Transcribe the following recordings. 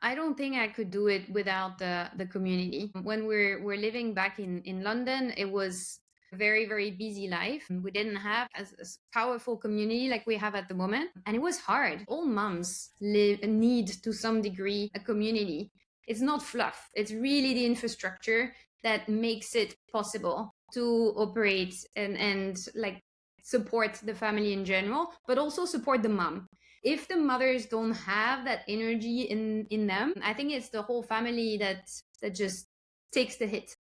I don't think I could do it without the community. When we're living back in London, it was a very, very busy life. We didn't have as powerful community like we have at the moment. And it was hard. All moms need to some degree a community. It's not fluff. It's really the infrastructure that makes it possible to operate and like support the family in general, but also support the mom. If the mothers don't have that energy in them, I think it's the whole family that just takes the hit.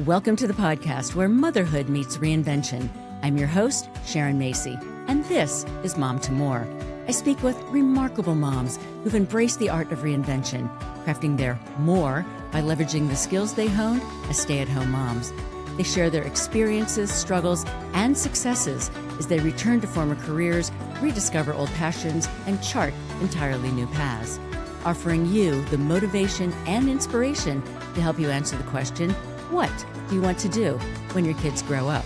Welcome to the podcast where motherhood meets reinvention. I'm your host, Sharon Macey, and this is Mom to More. I speak with remarkable moms who've embraced the art of reinvention, crafting their more by leveraging the skills they honed as stay-at-home moms. They share their experiences, struggles, and successes as they return to former careers, rediscover old passions, and chart entirely new paths, offering you the motivation and inspiration to help you answer the question, what do you want to do when your kids grow up?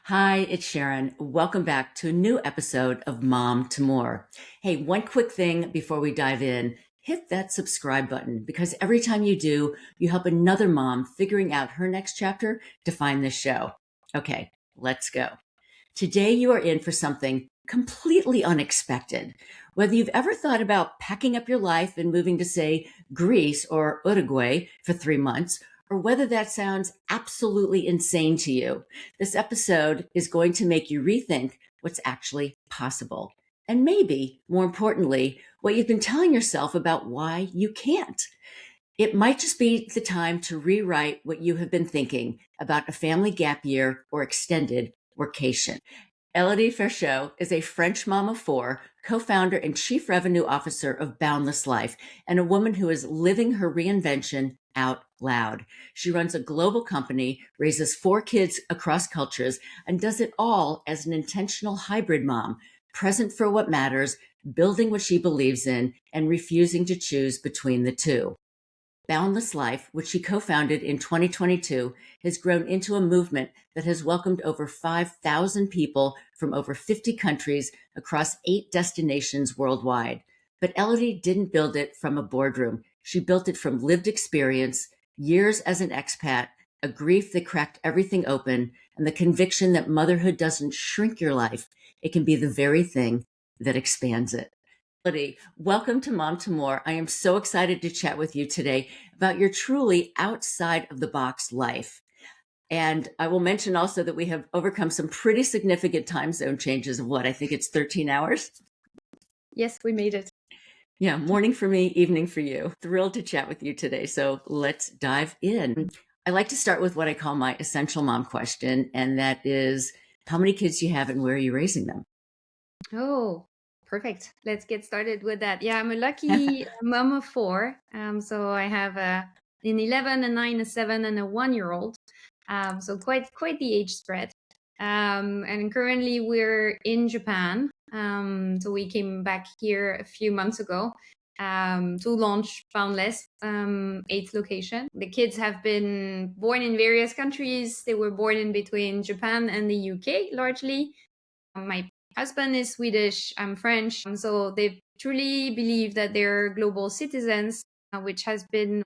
Hi, it's Sharon. Welcome back to a new episode of Mom to More. Hey, one quick thing before we dive in. Hit that subscribe button because every time you do, you help another mom figuring out her next chapter to find this show. Okay, let's go. Today you are in for something completely unexpected. Whether you've ever thought about packing up your life and moving to, say, Greece or Uruguay for 3 months, or whether that sounds absolutely insane to you, this episode is going to make you rethink what's actually possible. And maybe, more importantly, what you've been telling yourself about why you can't. It might just be the time to rewrite what you have been thinking about a family gap year or extended workation. Elodie Ferchaud is a French mom of 4, co-founder and chief revenue officer of Boundless Life, and a woman who is living her reinvention out loud. She runs a global company, raises 4 kids across cultures, and does it all as an intentional hybrid mom, present for what matters, building what she believes in, and refusing to choose between the two. Boundless Life, which she co-founded in 2022, has grown into a movement that has welcomed over 5,000 people from over 50 countries across 8 destinations worldwide. But Elodie didn't build it from a boardroom. She built it from lived experience, years as an expat, a grief that cracked everything open, and the conviction that motherhood doesn't shrink your life. It can be the very thing that expands it. Elodie, welcome to Mom to More. I am so excited to chat with you today about your truly outside of the box life. And I will mention also that we have overcome some pretty significant time zone changes of what I think it's 13 hours. Yes, we made it. Yeah, morning for me, evening for you. Thrilled to chat with you today. So let's dive in. I like to start with what I call my essential mom question, and that is, how many kids do you have and where are you raising them? Oh, perfect. Let's get started with that. Yeah, I'm a lucky mom of 4. So I have an 11, a 9, a 7, and a 1-year-old. So quite the age spread. And currently we're in Japan. So we came back here a few months ago to launch Boundless, 8th location. The kids have been born in various countries. They were born in between Japan and the UK largely. My husband is Swedish, I'm French. So they truly believe that they're global citizens, which has been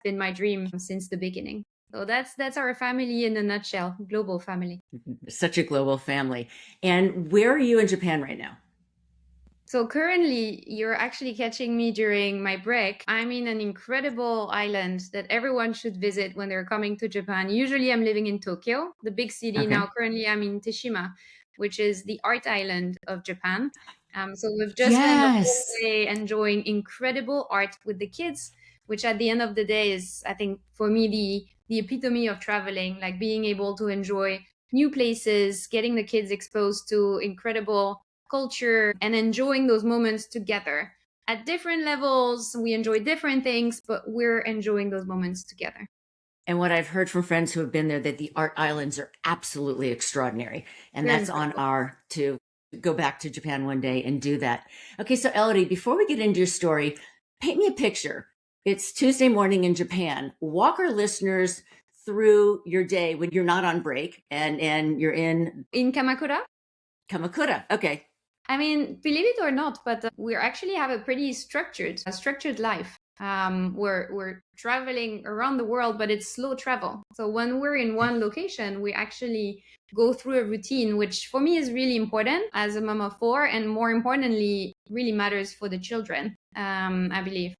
my dream since the beginning. So that's our family in a nutshell, global family. Such a global family. And where are you in Japan right now? So currently, you're actually catching me during my break. I'm in an incredible island that everyone should visit when they're coming to Japan. Usually, I'm living in Tokyo, the big city. Okay. Now, currently, I'm in Teshima, which is the art island of Japan. So we've just spent the whole day enjoying incredible art with the kids, which at the end of the day is, I think, for me, the epitome of traveling, like being able to enjoy new places, getting the kids exposed to incredible culture and enjoying those moments together. At different levels, we enjoy different things, but we're enjoying those moments together. And what I've heard from friends who have been there, that the art islands are absolutely extraordinary. And They're that's incredible. on our to go back to Japan one day and do that. Okay, so Elodie, before we get into your story, paint me a picture. It's Tuesday morning in Japan. Walk our listeners through your day when you're not on break and you're in Kamakura. Kamakura. Okay. I mean, believe it or not, but we actually have a pretty structured life. We're traveling around the world, but it's slow travel. So when we're in one location, we actually go through a routine, which for me is really important as a mom of four, and more importantly, really matters for the children. I believe.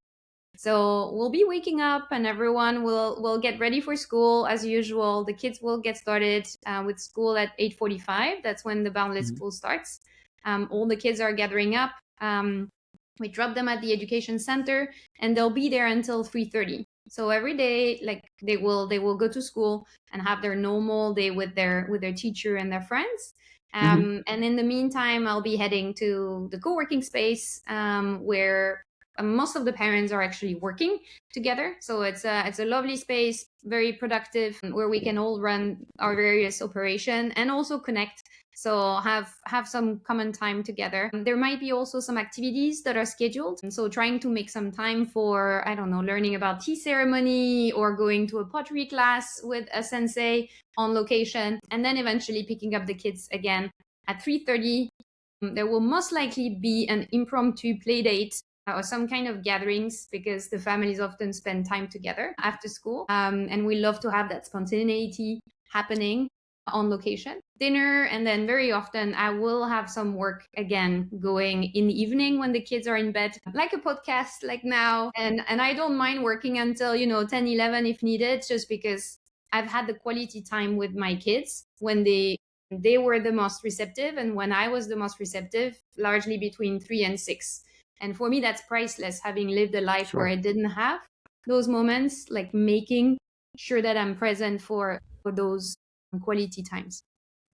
So we'll be waking up, and everyone will get ready for school as usual. The kids will get started with school at 8:45. That's when the Boundless Mhm. School starts. All the kids are gathering up. We drop them at the education center, and they'll be there until 3:30. So every day, like they will go to school and have their normal day with their teacher and their friends. Mhm. And in the meantime, I'll be heading to the co-working space where most of the parents are actually working together. So it's a lovely space, very productive, where we can all run our various operation and also connect. So have some common time together. There might be also some activities that are scheduled. And so trying to make some time for, I don't know, learning about tea ceremony or going to a pottery class with a sensei on location, and then eventually picking up the kids again at 3:30. There will most likely be an impromptu play date or some kind of gatherings because the families often spend time together after school. And we love to have that spontaneity happening on location. Dinner, and then very often I will have some work again going in the evening when the kids are in bed, like a podcast like now. And I don't mind working until, 10, 11 if needed, just because I've had the quality time with my kids when they were the most receptive and when I was the most receptive, largely between 3 and 6. And for me, that's priceless, having lived a life where Sure. I didn't have those moments, like making sure that I'm present for those quality times.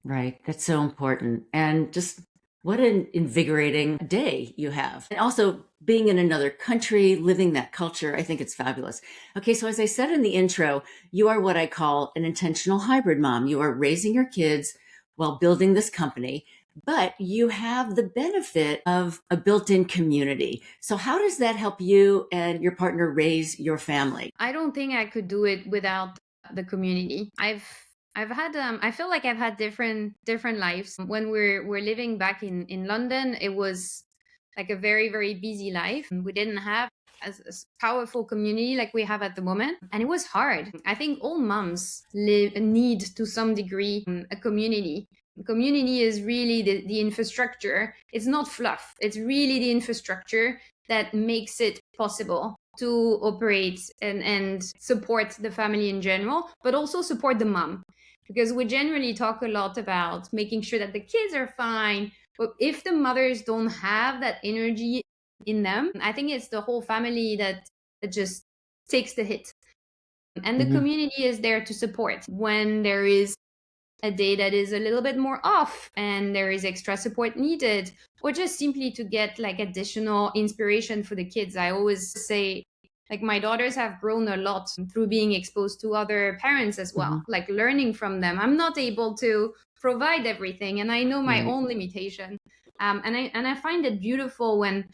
Right. That's so important. And just what an invigorating day you have. And also being in another country, living that culture, I think it's fabulous. Okay. So, as I said in the intro, you are what I call an intentional hybrid mom. You are raising your kids while building this company, but you have the benefit of a built in community. So, how does that help you and your partner raise your family? I don't think I could do it without the community. I've had I feel like I've had different lives. When we're living back in London, it was like a very very busy life. We didn't have as powerful community like we have at the moment, and it was hard. I think all moms need to some degree a community. Community is really the infrastructure. It's not fluff. It's really the infrastructure that makes it possible to operate and support the family in general, but also support the mom. Because we generally talk a lot about making sure that the kids are fine. But if the mothers don't have that energy in them, I think it's the whole family that just takes the hit. And the Mhm. community is there to support when there is a day that is a little bit more off and there is extra support needed, or just simply to get like additional inspiration for the kids. I always say, like, my daughters have grown a lot through being exposed to other parents as well, Mhm. like learning from them. I'm not able to provide everything, and I know my Right. own limitation. And I find it beautiful when,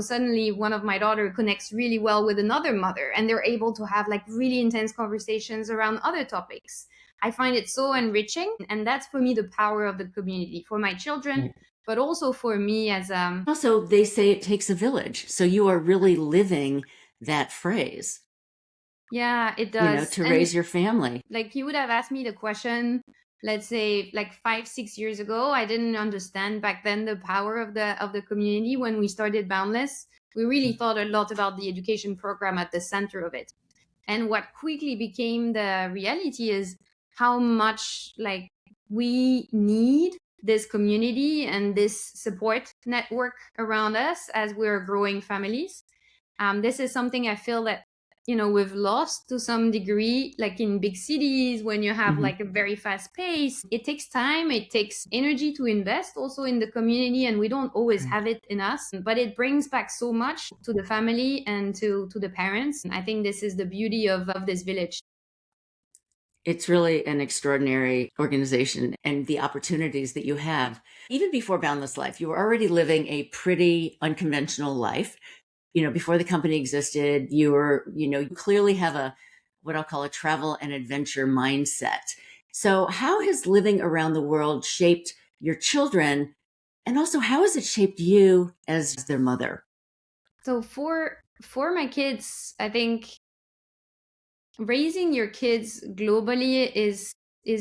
suddenly one of my daughter connects really well with another mother and they're able to have like really intense conversations around other topics. I find it so enriching. And that's for me the power of the community for my children, Right. but also for me as Also, they say it takes a village. So you are really living that phrase, yeah, it does. to And raise your family. like you would have asked me the question, let's say like 5, 6 years ago, I didn't understand back then the power of the community. When we started Boundless, we really thought a lot about the education program at the center of it. And what quickly became the reality is how much like we need this community and this support network around us as we're growing families. This is something I feel that we've lost to some degree, like in big cities when you have Mhm. like a very fast pace. It takes time, it takes energy to invest also in the community, and we don't always Right. have it in us, but it brings back so much to the family and to the parents. I think this is the beauty of this village. It's really an extraordinary organization and the opportunities that you have. Even before Boundless Life, you were already living a pretty unconventional life. Before the company existed, you were, you clearly have what I'll call a travel and adventure mindset. So, how has living around the world shaped your children? And also, how has it shaped you as their mother? So for my kids, I think raising your kids globally is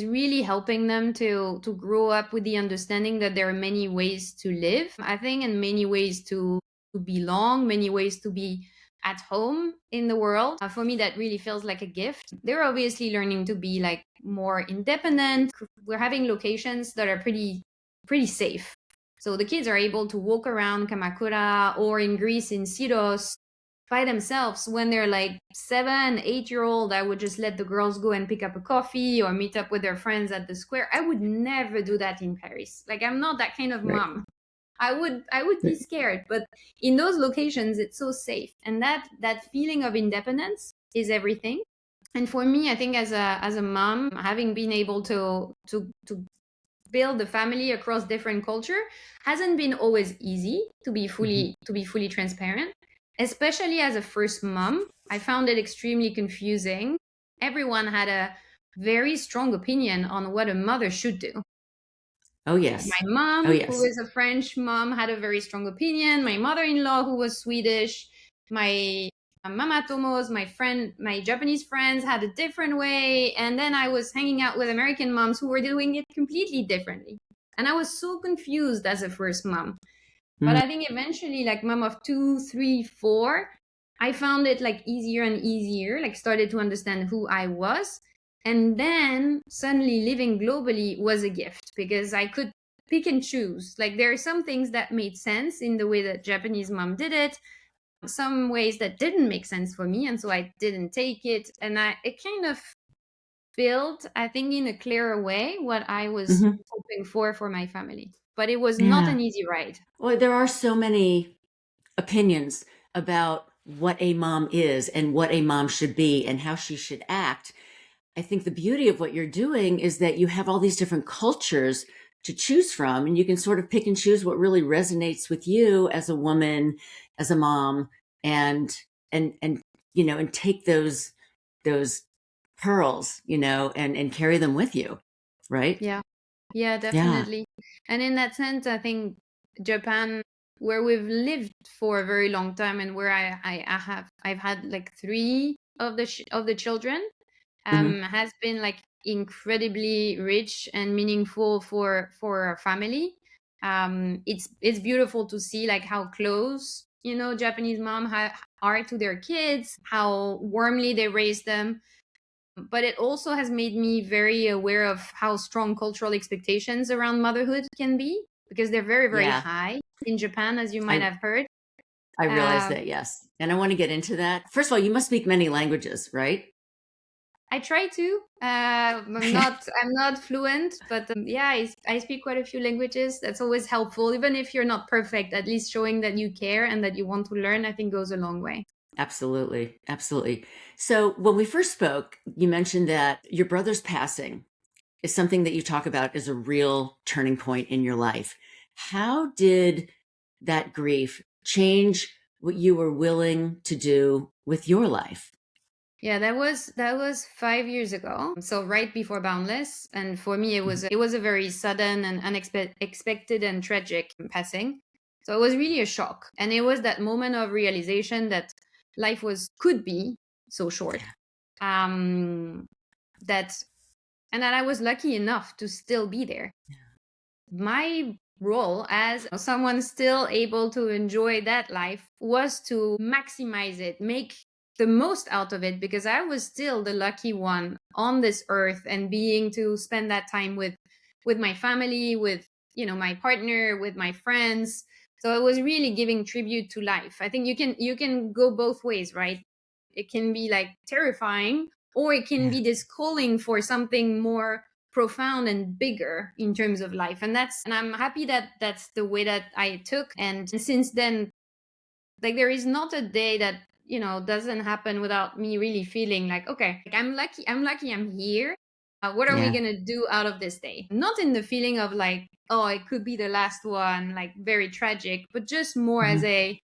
really helping them to grow up with the understanding that there are many ways to live, I think, and many ways to belong, many ways to be at home in the world. For me, that really feels like a gift. They're obviously learning to be like more independent. We're having locations that are pretty safe. So the kids are able to walk around Kamakura or in Greece in Syros by themselves. When they're like 7, 8 year old, I would just let the girls go and pick up a coffee or meet up with their friends at the square. I would never do that in Paris. Like, I'm not that kind of Right. mom. I would be scared, but in those locations it's so safe, and that feeling of independence is everything. And for me, I think as a mom, having been able to build a family across different culture hasn't been always easy, Mhm. to be fully transparent, especially as a first mom. I found it extremely confusing. Everyone had a very strong opinion on what a mother should do. Oh, My yes. Oh, mom, who yes. is a French mom, had a very strong opinion. My mother-in-law, who was Swedish, my mama tomos, my Japanese friends had a different way. And then I was hanging out with American moms who were doing it completely differently. And I was so confused as a first mom. But Mm, I think eventually, like mom of 2, 3, 4, I found it like easier and easier, like started to understand who I was. And then suddenly living globally was a gift because I could pick and choose. Like there are some things that made sense in the way that Japanese mom did it, some ways that didn't make sense for me. And so I didn't take it. And it kind of built, I think, in a clearer way what I was mhm. hoping for my family. But it was not Yeah. an easy ride. Well, there are so many opinions about what a mom is and what a mom should be and how she should act. I think the beauty of what you're doing is that you have all these different cultures to choose from, and you can sort of pick and choose what really resonates with you as a woman, as a mom, and and and take those pearls, and carry them with you, right? Yeah. Yeah, Yeah. definitely. And in that sense, I think Japan, where we've lived for a very long time, and where I've had like three of the children, Hmm. has been like incredibly rich and meaningful for our family. It's beautiful to see like how close Japanese mom are to their kids, how warmly they raise them, but it also has made me very aware of how strong cultural expectations around motherhood can be, because they're very, very Yeah. high in Japan, as you might I have heard. I realize Um, that, yes. And I want to get into that. First of all, you must speak many languages, right? I try to. I'm not fluent, but yeah, I speak quite a few languages. That's always helpful, even if you're not perfect. At least showing that you care and that you want to learn, I think, goes a long way. Absolutely. Absolutely. So when we first spoke, you mentioned that your brother's passing is something that you talk about as a real turning point in your life. How did that grief change what you were willing to do with your life? Yeah, that was 5 years ago. So right before Boundless, and for me, it was a very sudden and unexpected and tragic passing. So it was really a shock, and it was that moment of realization that life was could be so short. Um, that and that I was lucky enough to still be there. My role as someone still able to enjoy that life was to maximize it, make the most out of it, because I was still the lucky one on this earth and being to spend that time with my family, with my partner, with my friends. So it was really giving tribute to life. I think you can go both ways, right? It can be like terrifying, or it can Yeah. be this calling for something more profound and bigger in terms of life. And I'm happy that that's the way that I took. And since then, like, there is not a day that doesn't happen without me really feeling like, okay, like, I'm lucky I'm here. What are we Yeah. gonna do out of this day? Not in the feeling of like, oh, it could be the last one, like very tragic, but just more as Mhm. a,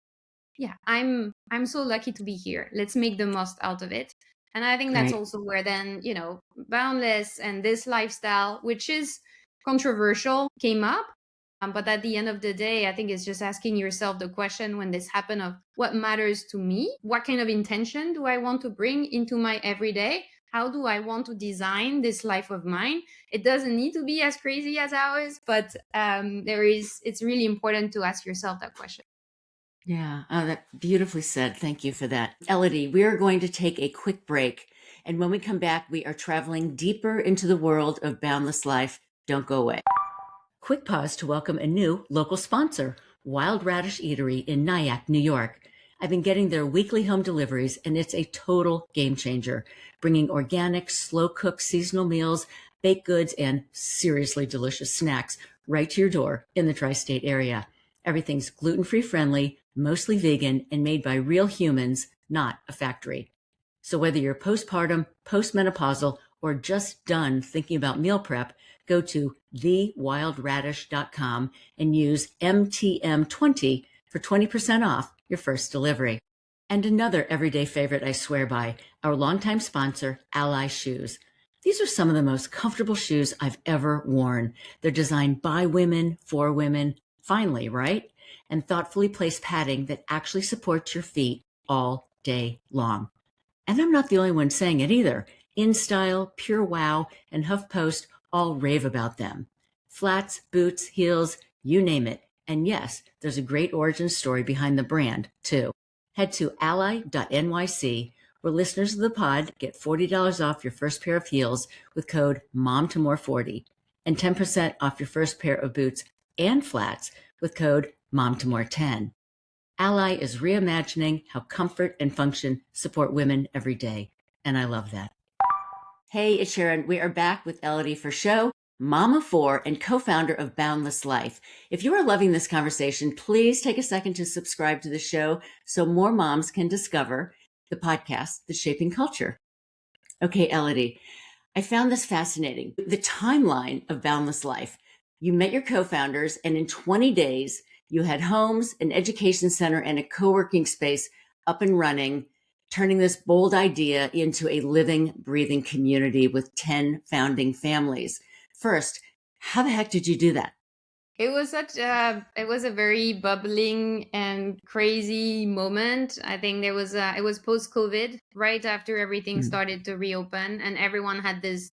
yeah, I'm so lucky to be here, let's make the most out of it. And I think that's Right. also where then, Boundless and this lifestyle, which is controversial, came up. But at the end of the day, I think it's just asking yourself the question when this happened of what matters to me? What kind of intention do I want to bring into my everyday? How do I want to design this life of mine? It doesn't need to be as crazy as ours, but it's really important to ask yourself that question. Yeah. Oh, that beautifully said. Thank you for that. Elodie, we are going to take a quick break. And when we come back, we are traveling deeper into the world of Boundless Life. Don't go away. Quick pause to welcome a new local sponsor, Wild Radish Eatery in Nyack, New York. I've been getting their weekly home deliveries, and it's a total game changer, bringing organic, slow-cooked seasonal meals, baked goods, and seriously delicious snacks right to your door in the tri-state area. Everything's gluten-free friendly, mostly vegan, and made by real humans, not a factory. So whether you're postpartum, postmenopausal, or just done thinking about meal prep, go to thewildradish.com and use MTM20 for 20% off your first delivery. And another everyday favorite I swear by, our longtime sponsor, Ally Shoes. These are some of the most comfortable shoes I've ever worn. They're designed by women, for women, finally, right? And thoughtfully placed padding that actually supports your feet all day long. And I'm not the only one saying it either. InStyle, Pure Wow, and HuffPost all rave about them. Flats, boots, heels, you name it. And yes, there's a great origin story behind the brand, too. Head to ally.nyc, where listeners of the pod get $40 off your first pair of heels with code MOMTOMORE40, and 10% off your first pair of boots and flats with code MOMTOMORE10. Ally is reimagining how comfort and function support women every day, and I love that. Hey, it's Sharon. We are back with Elodie Ferchaud, mom of four and co-founder of Boundless Life. If you are loving this conversation, please take a second to subscribe to the show so more moms can discover the podcast that's shaping culture. Okay, Elodie, I found this fascinating. The timeline of Boundless Life. You met your co-founders, and in 20 days, you had homes, an education center, and a co-working space up and running, turning this bold idea into a living, breathing community with 10 founding families. First, how the heck did you do that? It was a very bubbling and crazy moment. I think it was post-COVID, right after everything started to reopen, and everyone had this,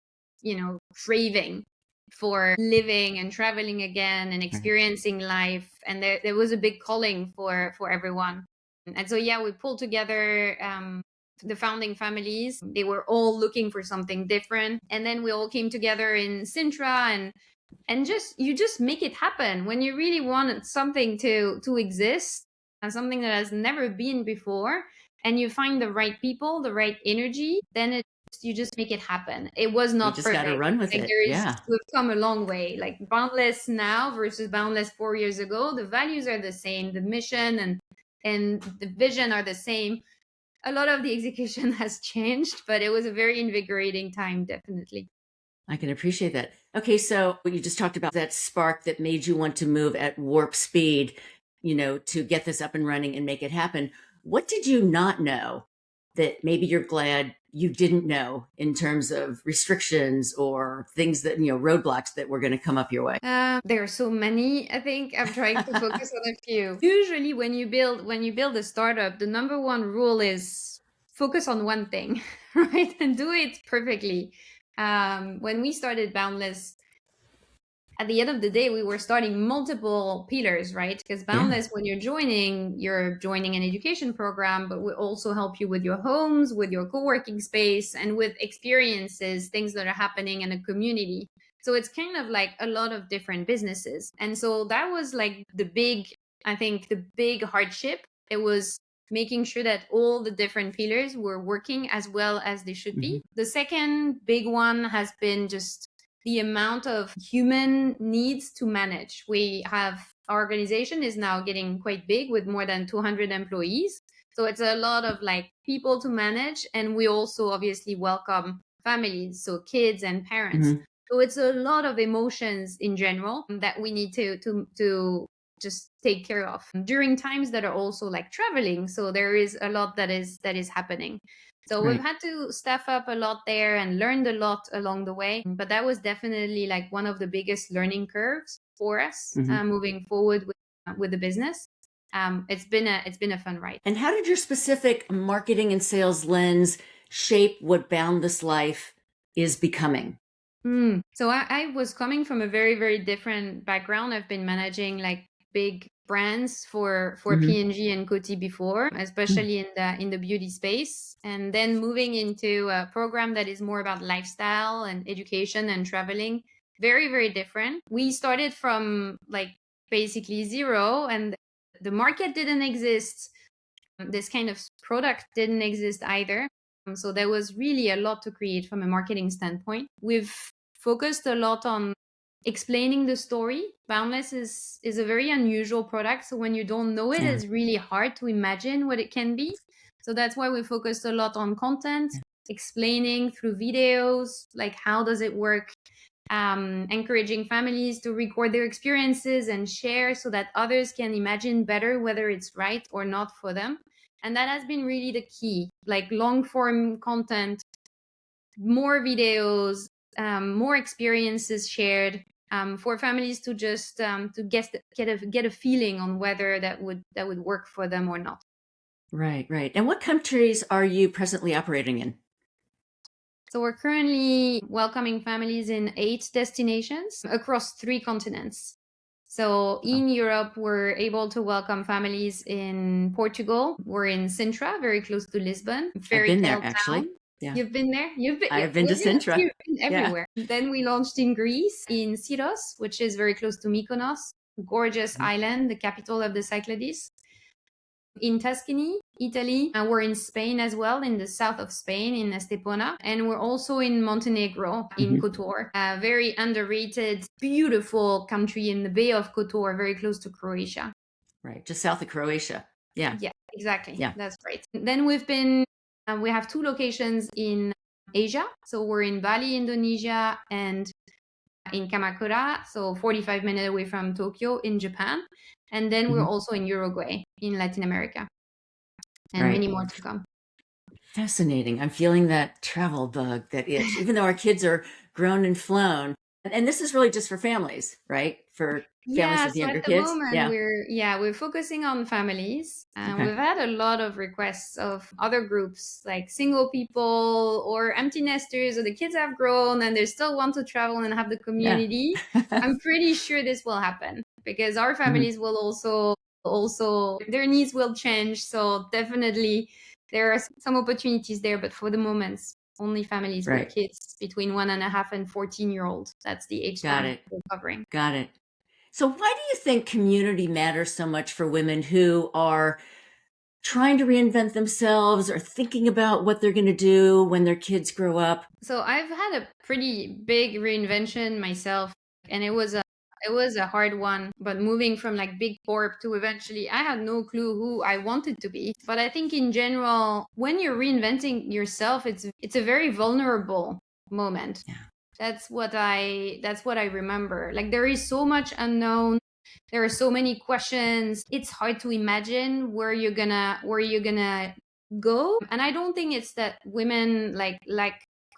craving for living and traveling again and experiencing life. And there was a big calling for everyone. And so, yeah, we pulled together the founding families. They were all looking for something different. And then we all came together in Sintra, and you just make it happen when you really want something to exist, and something that has never been before, and you find the right people, the right energy, then you just make it happen. It was You not just got to perfect. run with Like it. Yeah. we've come a long way. Like Boundless now versus Boundless 4 years ago, the values are the same, the mission and the vision are the same. A lot of the execution has changed, but it was a very invigorating time, definitely. I can appreciate that. Okay, so you just talked about that spark that made you want to move at warp speed, to get this up and running and make it happen. What did you not know that maybe you're glad you didn't know in terms of restrictions or things that, roadblocks that were going to come up your way? There are so many. I think I'm trying to focus on a few. Usually, when you build a startup, the number one rule is focus on one thing, right, and do it perfectly. When we started Boundless, at the end of the day, we were starting multiple pillars, right? Because Boundless, when you're joining an education program, but we also help you with your homes, with your co-working space, and with experiences, things that are happening in a community. So it's kind of like a lot of different businesses. And so that was like I think the big hardship. It was making sure that all the different pillars were working as well as they should be. The second big one has been just the amount of human needs to manage. Our organization is now getting quite big with more than 200 employees. So it's a lot of like people to manage. And we also obviously welcome families, so kids and parents. So it's a lot of emotions in general that we need to just take care of during times that are also like traveling. So there is a lot that is happening. So we've Right. had to staff up a lot there and learned a lot along the way. But that was definitely like one of the biggest learning curves for us Hmm. moving forward with the business. It's been a fun ride. And how did your specific marketing and sales lens shape what Boundless Life is becoming? So I was coming from a very, very different background. I've been managing like big brands for Hmm. P&G and Coty before, especially in the beauty space, and then moving into a program that is more about lifestyle and education and traveling. Very, very different. We started from like basically zero, and the market didn't exist. This kind of product didn't exist either. So there was really a lot to create from a marketing standpoint. We've focused a lot on explaining the story. Boundless is a very unusual product. So when you don't know it, Yeah. it's really hard to imagine what it can be. So that's why we focused a lot on content, explaining through videos, like how does it work, encouraging families to record their experiences and share so that others can imagine better whether it's right or not for them. And that has been really the key, like long form content, more videos, more experiences shared, for families to just to get a feeling on whether that would work for them or not. Right, right. And what countries are you presently operating in? So we're currently welcoming families in 8 destinations across 3 continents. So Oh, in Europe, we're able to welcome families in Portugal. We're in Sintra, very close to Lisbon, I've fairy been there tale town. actually. Yeah. You've been there? You've been, I've been to well, yes, Sintra. you've been Yeah. everywhere. Then we launched in Greece, in Syros, which is very close to Mykonos, gorgeous Mhm. island, the capital of the Cyclades. In Tuscany, Italy. We're in Spain as well, in the south of Spain, in Estepona. And we're also in Montenegro, in Mhm. Kotor, a very underrated, beautiful country in the Bay of Kotor, very close to Croatia. Right. Just south of Croatia. Yeah. Yeah, exactly. Yeah. That's right. Then we have 2 locations in Asia. So we're in Bali, Indonesia, and in Kamakura, so 45 minutes away from Tokyo in Japan. And then we're Mhm. also in Uruguay, in Latin America, and Right. many more to come. Fascinating. I'm feeling that travel bug, that itch, even though our kids are grown and flown. And this is really just for families, right? For families Yeah, with so at younger the kids. moment Yeah. we're focusing on families. Okay. We've had a lot of requests of other groups like single people or empty nesters, or the kids have grown and they still want to travel and have the Yeah. community. I'm pretty sure this will happen because our Mhm. families will also their needs will change. So definitely there are some opportunities there, but for the moment, only families with Right. kids between 1.5 and 14-year-old. That's the age Got span it. we're covering. Got it. So, why do you think community matters so much for women who are trying to reinvent themselves or thinking about what they're going to do when their kids grow up? So I've had a pretty big reinvention myself, and it was a hard one. But moving from like big corp to eventually, I had no clue who I wanted to be. But I think in general, when you're reinventing yourself, it's a very vulnerable moment. Yeah. That's what I remember. Like there is so much unknown. There are so many questions. It's hard to imagine where you're gonna go. And I don't think it's that women like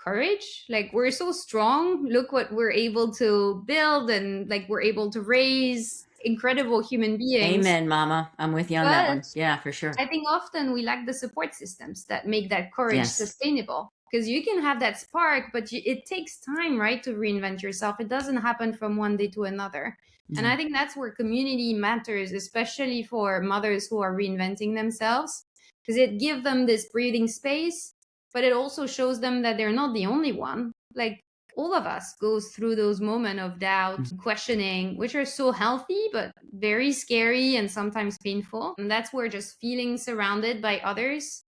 courage. Like we're so strong. Look what we're able to build, and like we're able to raise incredible human beings. Amen, Mama. I'm with you on that But one. Yeah, for sure. I think often we lack the support systems that make that courage Yes. sustainable. Because you can have that spark, but it takes time, right, to reinvent yourself. It doesn't happen from one day to another. And I No. think that's where community matters, especially for mothers who are reinventing themselves, because it gives them this breathing space, but it also shows them that they're not the only one. Like all of us goes through those moments of doubt, questioning, which are so healthy but very scary and sometimes painful. And that's where just feeling surrounded by others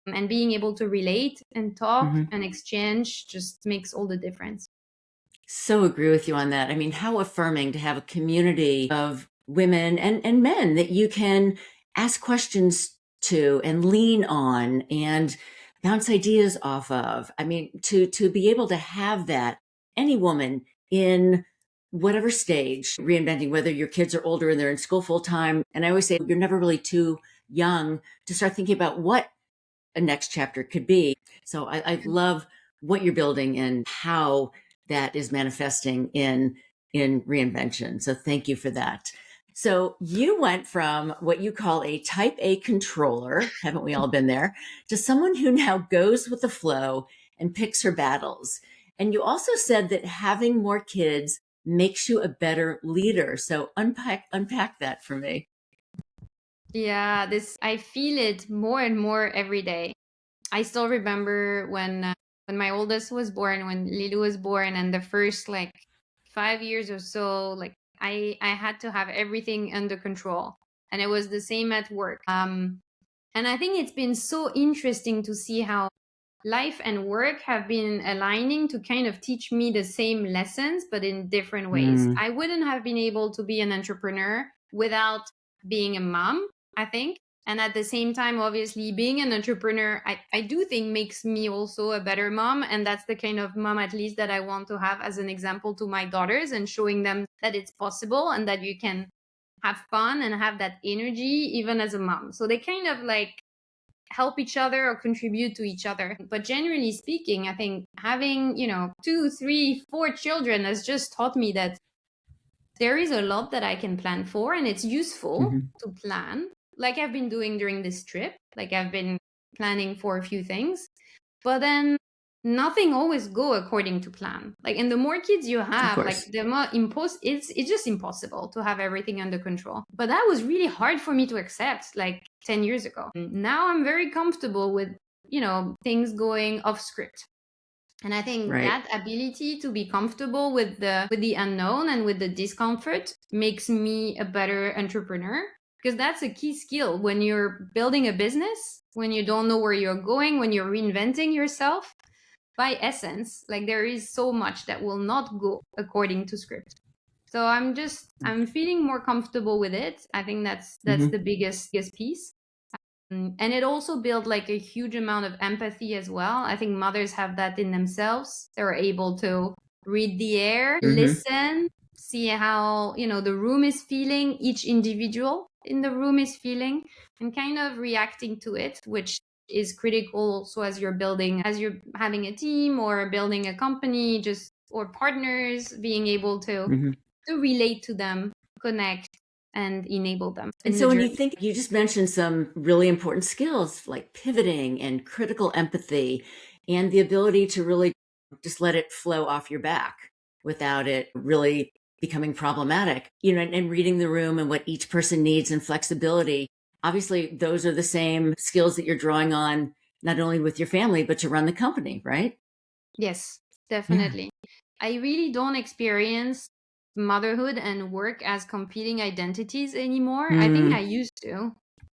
and being able to relate and talk Mhm. and exchange just makes all the difference. So agree with you on that. I mean, how affirming to have a community of women and men that you can ask questions to and lean on and bounce ideas off of. I mean, to be able to have that, any woman in whatever stage, reinventing, whether your kids are older and they're in school full time. And I always say you're never really too young to start thinking about what a next chapter could be. So I love what you're building and how that is manifesting in reinvention. So thank you for that. So you went from what you call a type A controller, haven't we all been there, to someone who now goes with the flow and picks her battles. And you also said that having more kids makes you a better leader. So unpack that for me. Yeah, this I feel it more and more every day. I still remember when my oldest was born, when Lilu was born, and the first like 5 years or so, like I had to have everything under control, and it was the same at work. And I think it's been so interesting to see how life and work have been aligning to kind of teach me the same lessons, but in different ways. Mm, I wouldn't have been able to be an entrepreneur without being a mom, I think. And at the same time, obviously, being an entrepreneur, I do think makes me also a better mom. And that's the kind of mom, at least, that I want to have as an example to my daughters and showing them that it's possible and that you can have fun and have that energy even as a mom. So they kind of like help each other or contribute to each other. But generally speaking, I think having, 2, 3, 4 children has just taught me that there is a lot that I can plan for, and it's useful mhm. to plan, like I've been doing during this trip. Like I've been planning for a few things, but then nothing always go according to plan. Like, and the more kids you Of have, like course. the more it's just impossible to have everything under control. But that was really hard for me to accept like 10 years ago. Now I'm very comfortable with, things going off script. And I think Right. that ability to be comfortable with the unknown and with the discomfort makes me a better entrepreneur, because that's a key skill when you're building a business, when you don't know where you're going, when you're reinventing yourself. By essence, like there is so much that will not go according to script. So I'm feeling more comfortable with it. I think that's Mm-hmm. the biggest piece. And it also built like a huge amount of empathy as well. I think mothers have that in themselves. They're able to read the air, Mm-hmm. listen, see how, the room is feeling, each individual in the room is feeling, and kind of reacting to it, which is critical also as you're having a team or building a company, just or partners, being able Mm-hmm. to relate to them, connect, and enable them And in the so when you journey. think, you just mentioned some really important skills like pivoting and critical empathy and the ability to really just let it flow off your back without it really becoming problematic, and reading the room and what each person needs and flexibility. Obviously, those are the same skills that you're drawing on, not only with your family, but to run the company, right? Yes, Yeah. definitely. I really don't experience motherhood and work as competing identities anymore. I think I Mm, used to.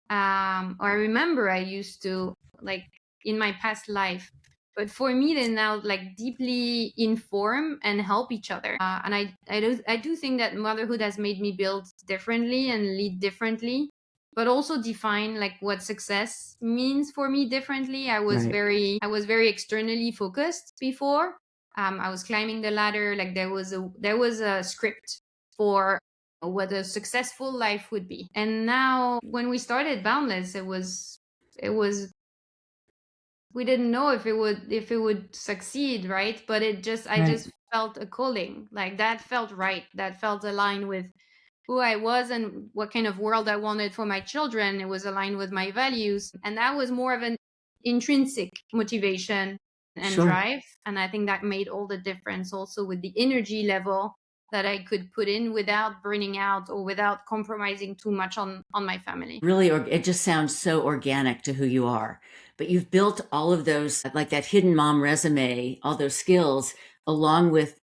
Or I remember I used to, like in my past life. But for me, they now like deeply inform and help each other. And I do think that motherhood has made me build differently and lead differently, but also define like what success means for me differently. right. I was very externally focused before. I was climbing the ladder, like there was a script for what a successful life would be. And now when we started Boundless, it was we didn't know if it would succeed, right? But I Right. just felt a calling, like that felt right, that felt aligned with who I was and what kind of world I wanted for my children. It was aligned with my values. And that was more of an intrinsic motivation and Sure. drive. And I think that made all the difference also with the energy level that I could put in without burning out or without compromising too much on my family. Really, it just sounds so organic to who you are. But you've built all of those, like that hidden mom resume, all those skills, along with,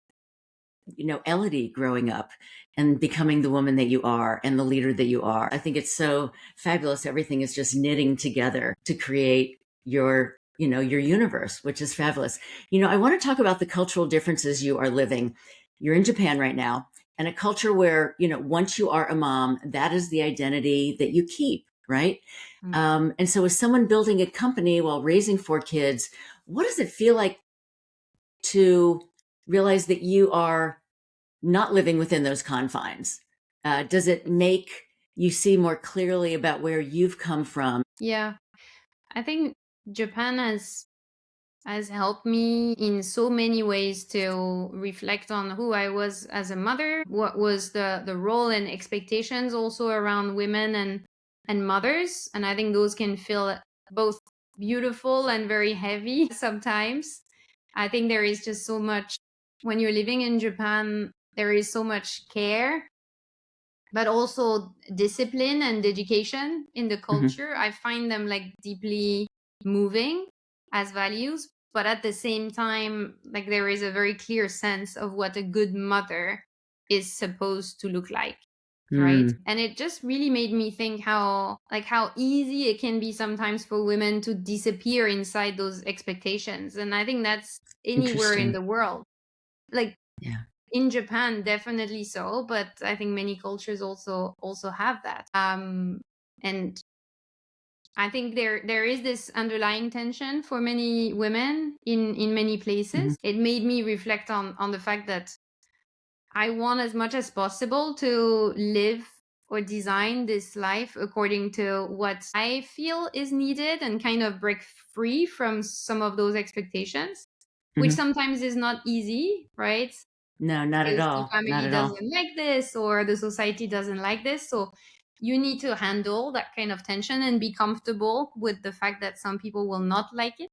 Elodie growing up and becoming the woman that you are and the leader that you are. I think it's so fabulous. Everything is just knitting together to create your universe, which is fabulous. I want to talk about the cultural differences you are living. You're in Japan right now, and a culture where, once you are a mom, that is the identity that you keep, right? Mm. And so, as someone building a company while raising 4 kids, what does it feel like to realize that you are not living within those confines? Does it make you see more clearly about where you've come from? Yeah, I think Japan has helped me in so many ways to reflect on who I was as a mother, what was the role and expectations also around women and mothers. And I think those can feel both beautiful and very heavy sometimes. I think there is just so much when you're living in Japan, there is so much care, but also discipline and dedication in the Hmm. culture. I find them like deeply moving as values, but at the same time, like there is a very clear sense of what a good mother is supposed to look like. Right. Mm, And it just really made me think how easy it can be sometimes for women to disappear inside those expectations. And I think that's anywhere in interesting. the world. Like Yeah. in Japan, definitely so, but I think many cultures also have that. And I think there is this underlying tension for many women in many Hmm. places. It made me reflect on the fact that I want as much as possible to live or design this life according to what I feel is needed and kind of break free from some of those expectations, which Hmm. sometimes is not easy, right? No, not at Because the all. Not family at all. doesn't like this or the society doesn't like this. So you need to handle that kind of tension and be comfortable with the fact that some people will not like it.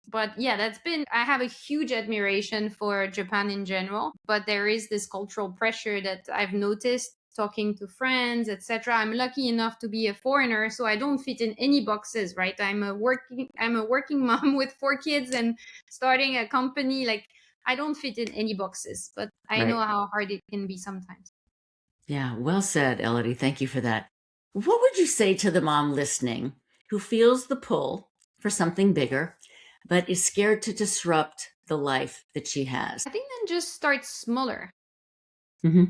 But yeah, I have a huge admiration for Japan in general, but there is this cultural pressure that I've noticed talking to friends, etc. I'm lucky enough to be a foreigner, so I don't fit in any boxes, right? I'm a working mom with 4 kids and starting a company. Like I don't fit in any boxes, but I know Right. how hard it can be sometimes. Yeah. Well said, Elodie. Thank you for that. What would you say to the mom listening who feels the pull for something bigger, but is scared to disrupt the life that she has? I think then just start smaller. Hmm.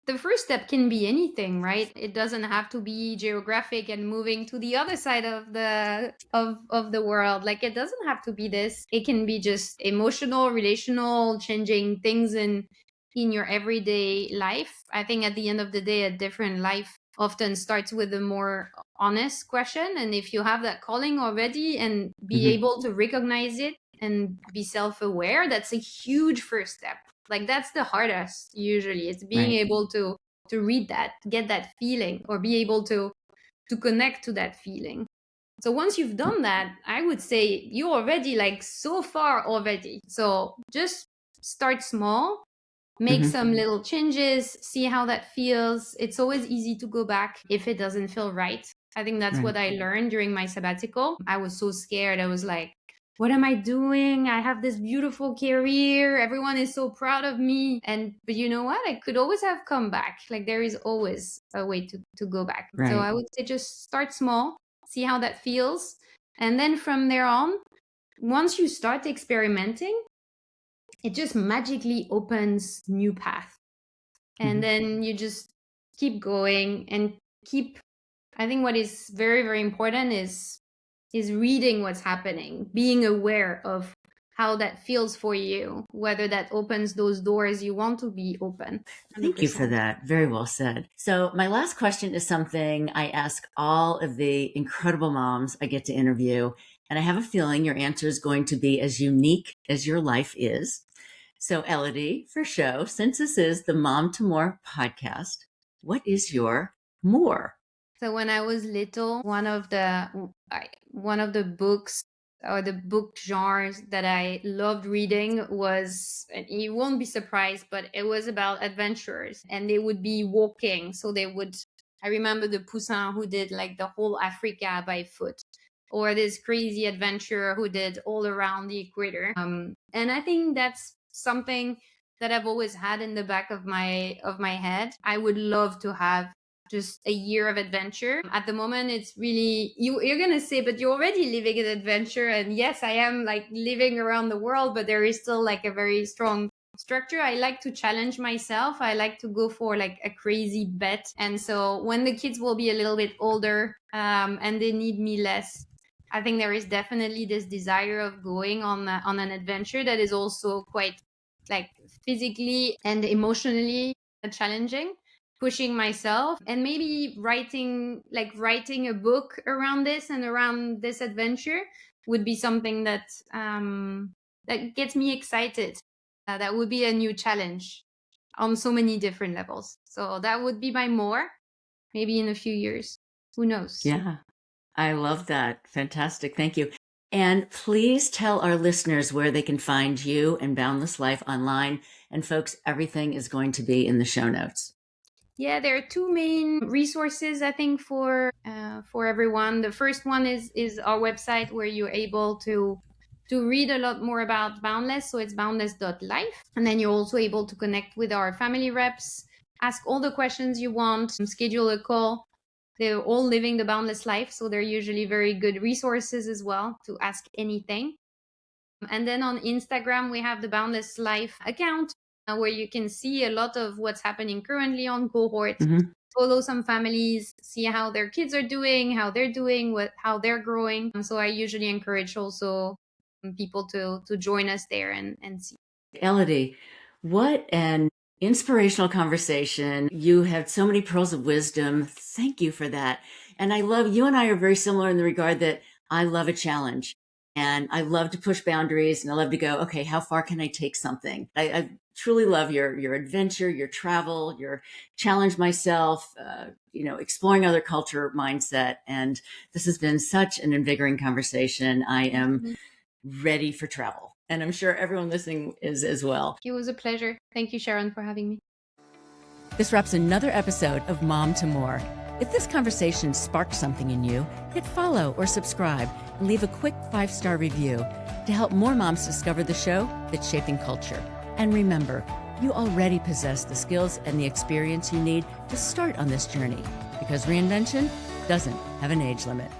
The first step can be anything, right? It doesn't have to be geographic and moving to the other side of the world. Like it doesn't have to be this. It can be just emotional, relational, changing things in your everyday life. I think at the end of the day, a different life often starts with a more honest question. And if you have that calling already and be Hmm. able to recognize it and be self-aware, that's a huge first step. Like that's the hardest usually. It's being Right. able to read that, get that feeling, or be able to connect to that feeling. So once you've done that, I would say you're already like so far already. So just start small, make Hmm. some little changes, see how that feels. It's always easy to go back if it doesn't feel right. I think that's Right. what I learned during my sabbatical. I was so scared. I was like, what am I doing? I have this beautiful career. Everyone is so proud of me. But you know what? I could always have come back. Like there is always a way to go back. So Right. I would say just start small, see how that feels. And then from there on, once you start experimenting, it just magically opens new path. And Hmm. then you just keep going and keep, I think what is very, very important is reading what's happening, being aware of how that feels for you, whether that opens those doors you want to be open. Thank you for 100%. that. Very well said. So, my last question is something I ask all of the incredible moms I get to interview. And I have a feeling your answer is going to be as unique as your life is. So, Elodie Ferchaud, since this is the Mom to More podcast, what is your more? So when I was little, one of the books or the book genres that I loved reading was, and you won't be surprised, but it was about adventurers, and they would be walking. So they would, I remember the Poussin who did like the whole Africa by foot, or this crazy adventurer who did all around the equator. And I think that's something that I've always had in the back of my head. I would love to have just a year of adventure. At the moment, it's really you're gonna say, but you're already living an adventure. And yes, I am like living around the world, but there is still like a very strong structure. I like to challenge myself. I like to go for like a crazy bet. And so when the kids will be a little bit older, and they need me less, I think there is definitely this desire of going on an adventure that is also quite like physically and emotionally challenging, pushing myself, and maybe writing a book around this and around this adventure would be something that that gets me excited. That would be a new challenge on so many different levels. So that would be my more, maybe in a few years. Who knows? Yeah, I love that. Fantastic. Thank you. And please tell our listeners where they can find you and Boundless Life online. And folks, everything is going to be in the show notes. Yeah, there are two main resources I think for everyone. The first one is our website where you're able to read a lot more about Boundless. So it's boundless.life, and then you're also able to connect with our family reps, ask all the questions you want, schedule a call. They're all living the boundless life, so they're usually very good resources as well to ask anything. And then on Instagram, we have the Boundless Life account where you can see a lot of what's happening currently on cohort, Mhm. follow some families, see how their kids are doing, how they're doing, how they're growing. So I usually encourage also people to join us there and see. Elodie, what an inspirational conversation. You have so many pearls of wisdom. Thank you for that. And I love you and I are very similar in the regard that I love a challenge and I love to push boundaries and I love to go, okay, how far can I take something? I truly love your adventure, your travel, your challenge myself, exploring other culture mindset. And this has been such an invigorating conversation. I am ready for travel. And I'm sure everyone listening is as well. It was a pleasure. Thank you, Sharon, for having me. This wraps another episode of Mom to More. If this conversation sparked something in you, hit follow or subscribe and leave a quick 5-star review to help more moms discover the show that's shaping culture. And remember, you already possess the skills and the experience you need to start on this journey because reinvention doesn't have an age limit.